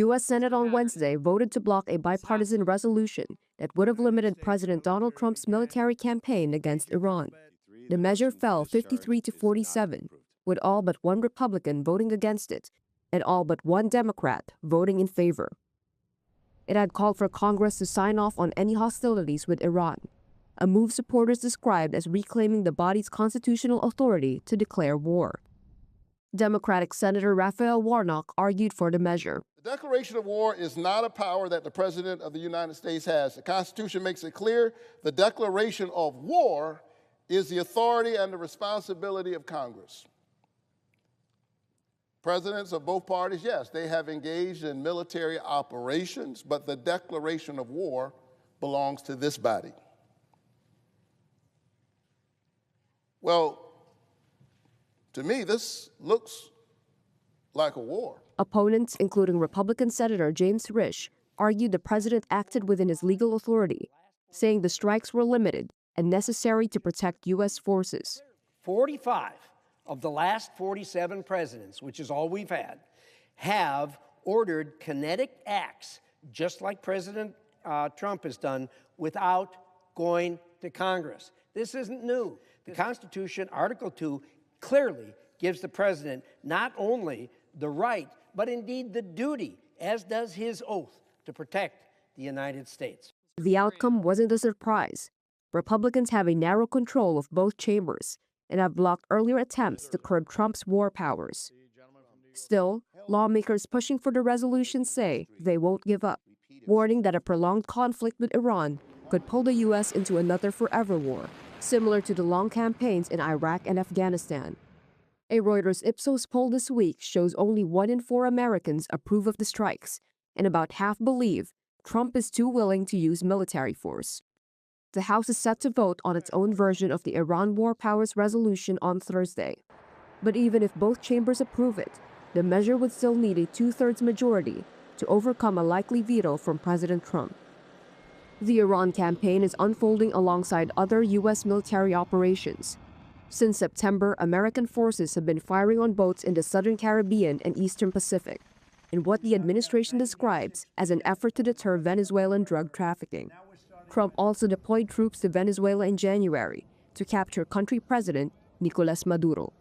U.S. Senate on Wednesday voted to block a bipartisan resolution that would have limited President Donald Trump's military campaign against Iran. The measure fell 53 to 47, with all but one Republican voting against it and all but one Democrat voting in favor. It had called for Congress to sign off on any hostilities with Iran, a move supporters described as reclaiming the body's constitutional authority to declare war. Democratic Senator Raphael Warnock argued for the measure. The declaration of war is not a power that the President of the United States has. The Constitution makes it clear the declaration of war is the authority and the responsibility of Congress. Presidents of both parties, yes, they have engaged in military operations, but the declaration of war belongs to this body. Well, to me, this looks like a war. Opponents, including Republican Senator James Risch, argued the president acted within his legal authority, saying the strikes were limited and necessary to protect U.S. forces. 45 of the last 47 presidents, which is all we've had, have ordered kinetic acts, just like President Trump has done, without going to Congress. This isn't new. The Constitution, Article 2, clearly gives the president not only the right, but indeed the duty, as does his oath, to protect the United States. The outcome wasn't a surprise. Republicans have a narrow control of both chambers and have blocked earlier attempts to curb Trump's war powers. Still, lawmakers pushing for the resolution say they won't give up, warning that a prolonged conflict with Iran could pull the U.S. into another forever war, similar to the long campaigns in Iraq and Afghanistan. A Reuters Ipsos poll this week shows only 1 in 4 Americans approve of the strikes, and about half believe Trump is too willing to use military force. The House is set to vote on its own version of the Iran War Powers Resolution on Thursday. But even if both chambers approve it, the measure would still need a 2/3 majority to overcome a likely veto from President Trump. The Iran campaign is unfolding alongside other U.S. military operations. Since September, American forces have been firing on boats in the Southern Caribbean and Eastern Pacific, in what the administration describes as an effort to deter Venezuelan drug trafficking. Trump also deployed troops to Venezuela in January to capture country president Nicolas Maduro.